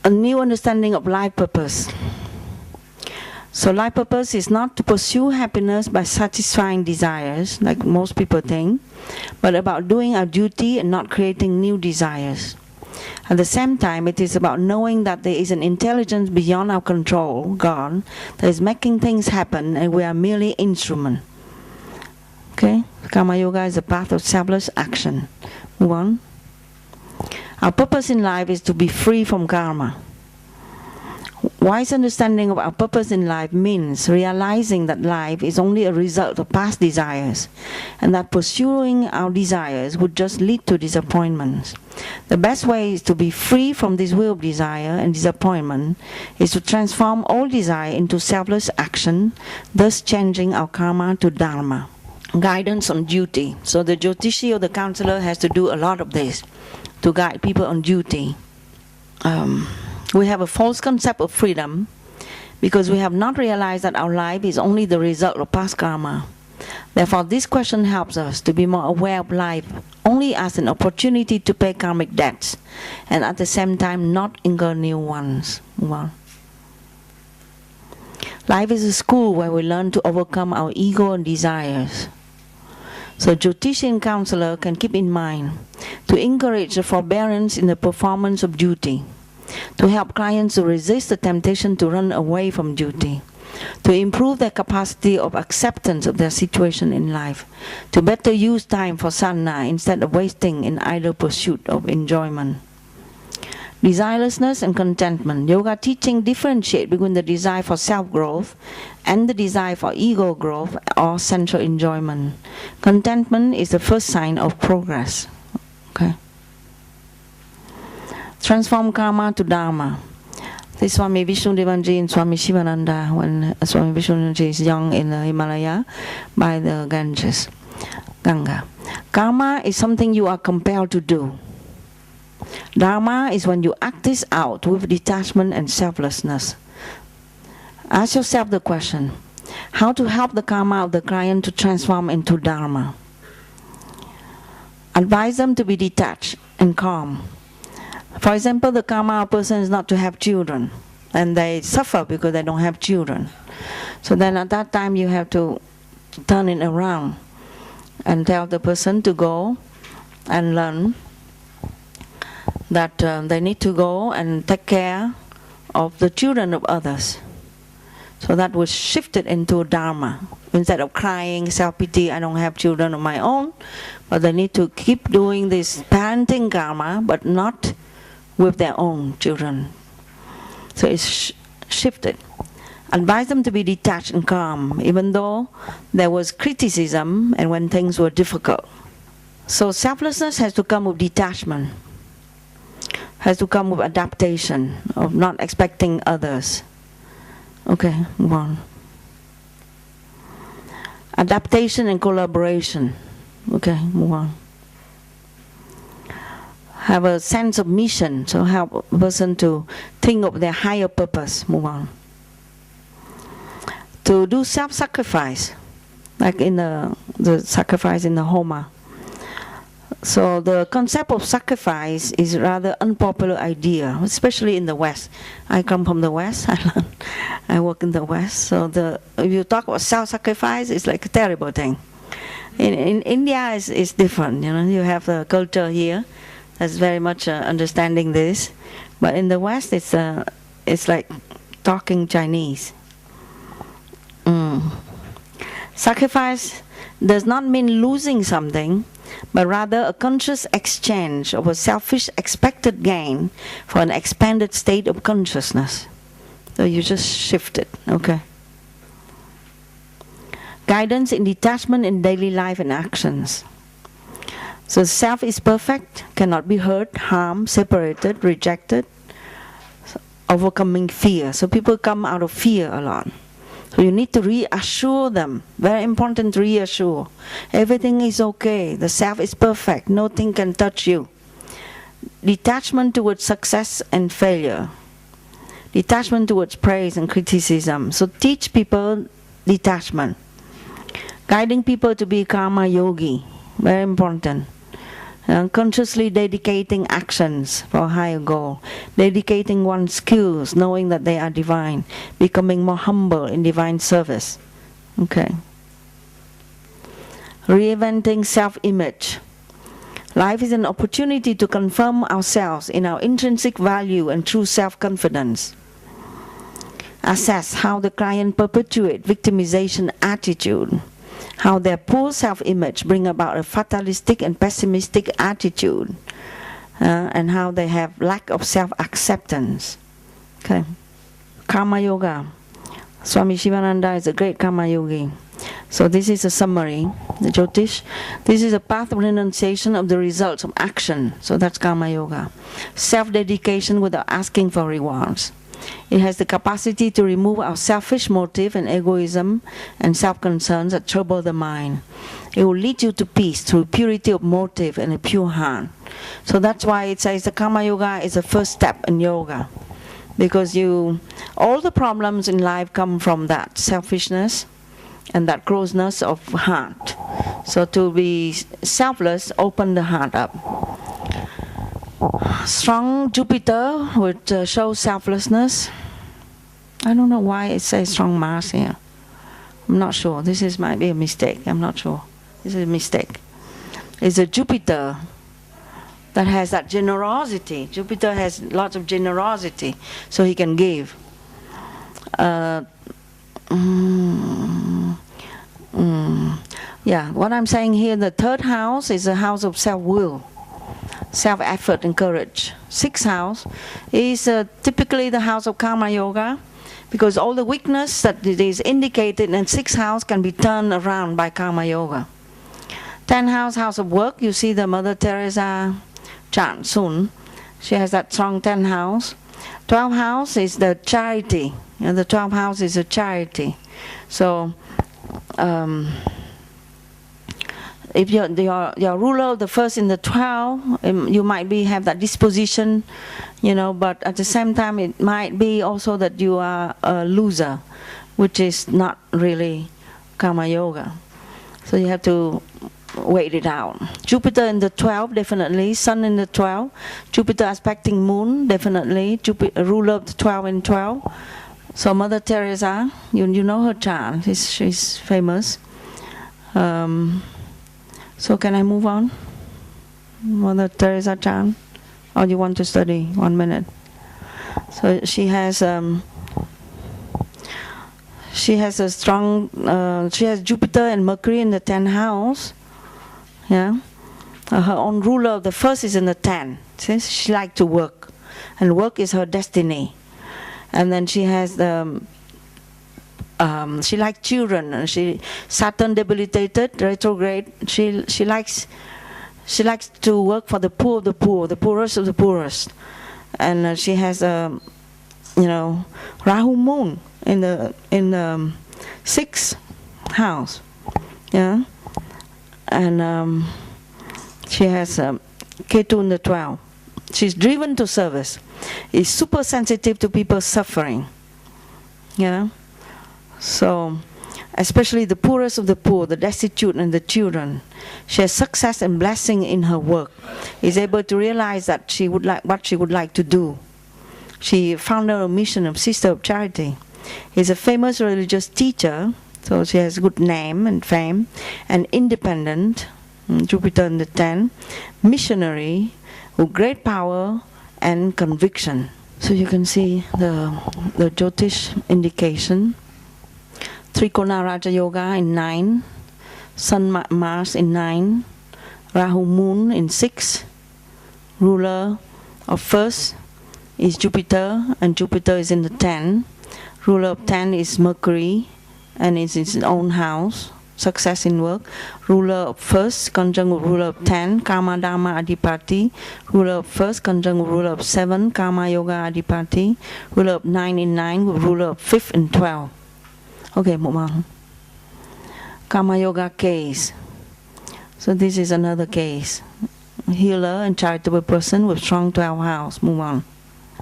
a new understanding of life purpose. So life purpose is not to pursue happiness by satisfying desires, like most people think, but about doing our duty and not creating new desires. At the same time, it is about knowing that there is an intelligence beyond our control, God, that is making things happen and we are merely instrument. Okay? Karma Yoga is a path of selfless action. Move on. Our purpose in life is to be free from karma. Wise understanding of our purpose in life means realizing that life is only a result of past desires, and that pursuing our desires would just lead to disappointments. The best way is to be free from this wheel of desire and disappointment is to transform all desire into selfless action, thus changing our karma to dharma. Guidance on duty. So the Jyotishi or the counselor has to do a lot of this to guide people on duty. We have a false concept of freedom because we have not realized that our life is only the result of past karma. Therefore, this question helps us to be more aware of life only as an opportunity to pay karmic debts and at the same time not incur new ones. Well, life is a school where we learn to overcome our ego and desires. So Jyotishi and counselor can keep in mind to encourage the forbearance in the performance of duty, to help clients to resist the temptation to run away from duty, to improve their capacity of acceptance of their situation in life, to better use time for sadhana instead of wasting in idle pursuit of enjoyment. Desirelessness and contentment. Yoga teaching differentiate between the desire for self-growth and the desire for ego growth or sensual enjoyment. Contentment is the first sign of progress. Okay. Transform karma to dharma. This Swami Vishnudevanji and Swami Shivananda, when Swami Vishnudevanji is young in the Himalaya by the Ganges, Ganga. Karma is something you are compelled to do. Dharma is when you act this out with detachment and selflessness. Ask yourself the question, how to help the karma of the client to transform into dharma? Advise them to be detached and calm. For example, the karma of a person is not to have children, and they suffer because they don't have children. So then at that time you have to turn it around and tell the person to go and learn that they need to go and take care of the children of others. So that was shifted into dharma. Instead of crying, self-pity, I don't have children of my own, but they need to keep doing this parenting karma, but not with their own children. So it's shifted. Advise them to be detached and calm, even though there was criticism and when things were difficult. So selflessness has to come with detachment, has to come with adaptation, of not expecting others. Okay, move on. Adaptation and collaboration. Okay, move on. Have a sense of mission, so help a person to think of their higher purpose. Move on. To do self-sacrifice, like in the sacrifice in the Homa. So the concept of sacrifice is rather unpopular idea, especially in the West. I come from the West. I work in the West. So if you talk about self-sacrifice, it's like a terrible thing. In India, it's different. You know, you have a culture here that's very much understanding this, but in the West, it's like talking Chinese. Sacrifice does not mean losing something, but rather a conscious exchange of a selfish expected gain for an expanded state of consciousness. So you just shift it, okay? Guidance in detachment in daily life and actions. So self is perfect, cannot be hurt, harmed, separated, rejected, overcoming fear. So people come out of fear a lot. So you need to reassure them. Very important to reassure. Everything is okay. The self is perfect. Nothing can touch you. Detachment towards success and failure. Detachment towards praise and criticism. So teach people detachment. Guiding people to be karma yogi. Very important. consciously dedicating actions for a higher goal, dedicating one's skills, knowing that they are divine, becoming more humble in divine service. Okay. Reinventing self-image. Life is an opportunity to confirm ourselves in our intrinsic value and true self-confidence. Assess how the client perpetuates victimization attitude, how their poor self-image bring about a fatalistic and pessimistic attitude, and how they have lack of self-acceptance. Okay. Karma Yoga. Swami Sitaramananda is a great Karma Yogi. So this is a summary, the Jyotish. This is a path of renunciation of the results of action. So that's Karma Yoga. Self-dedication without asking for rewards. It has the capacity to remove our selfish motive and egoism and self-concerns that trouble the mind. It will lead you to peace through purity of motive and a pure heart. So that's why it says the Karma Yoga is the first step in yoga. Because all the problems in life come from that selfishness and that closeness of heart. So to be selfless, open the heart up. Strong Jupiter would show selflessness. I don't know why it says strong Mars here. I'm not sure. Might be a mistake. I'm not sure. This is a mistake. It's a Jupiter that has that generosity. Jupiter has lots of generosity, so he can give. Yeah, what I'm saying here, the third house is a house of self-will, self-effort and courage. Sixth house is typically the house of Karma Yoga, because all the weakness that it is indicated in sixth house can be turned around by Karma Yoga. 10th house, house of work. You see the Mother Teresa chant soon. She has that strong 10th house. 12th house is the charity. The 12th house is a charity. So if your ruler of the first in the 12, you might have that disposition, but at the same time it might be also that you are a loser, which is not really Karma Yoga. So you have to wait it out. Jupiter in the 12, definitely. Sun in the 12. Jupiter aspecting Moon, definitely. Jupiter, ruler of the 12 and 12. So Mother Teresa, you know her chant. She's famous. So can I move on? Mother Teresa chant? Or you want to study 1 minute? So she has a strong, she has Jupiter and Mercury in the 10th house. Yeah, her own ruler of the first is in the 10th. Since she likes to work, and work is her destiny. And then she has she likes children. And Saturn debilitated, retrograde. She likes to work for the poor of the poor, the poorest of the poorest. And she has Rahu Moon in the 6th house. Yeah. And she has Ketu in the 12. She's driven to service. Is super sensitive to people's suffering. Yeah. So, especially the poorest of the poor, the destitute and the children. She has success and blessing in her work. Is able to realize that what she would like to do. She founded a mission of Sister of Charity. Is a famous religious teacher. So she has good name and fame, and independent, Jupiter in the 10, missionary, with great power and conviction. So you can see the Jyotish indication. Trikona Raja Yoga in 9, Sun Mars in 9, Rahu Moon in 6, ruler of first is Jupiter, and Jupiter is in the 10, ruler of 10 is Mercury, and it's in his own house, success in work. Ruler of first, conjunct with ruler of 10, Karma Dharma Adipati. Ruler of first, conjunct with ruler of 7, Karma Yoga Adipati. Ruler of 9 in 9, with ruler of 5th and 12. Okay, move on. Karma Yoga case. So this is another case. Healer and charitable person with strong 12th house. Move on.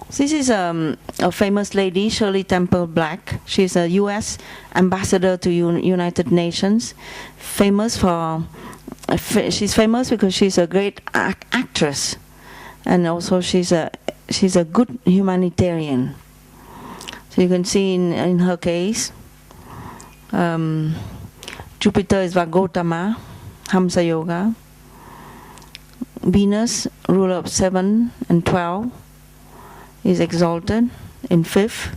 This is a famous lady, Shirley Temple Black. She's a U.S. ambassador to United Nations, famous for she's famous because she's a great actress, and also she's a good humanitarian. So you can see in her case, Jupiter is Vagotama, Hamsa Yoga. Venus, ruler of 7 and 12, is exalted in 5th.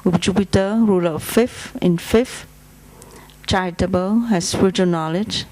With Jupiter, ruler of 5th, in 5th. Charitable, has spiritual knowledge.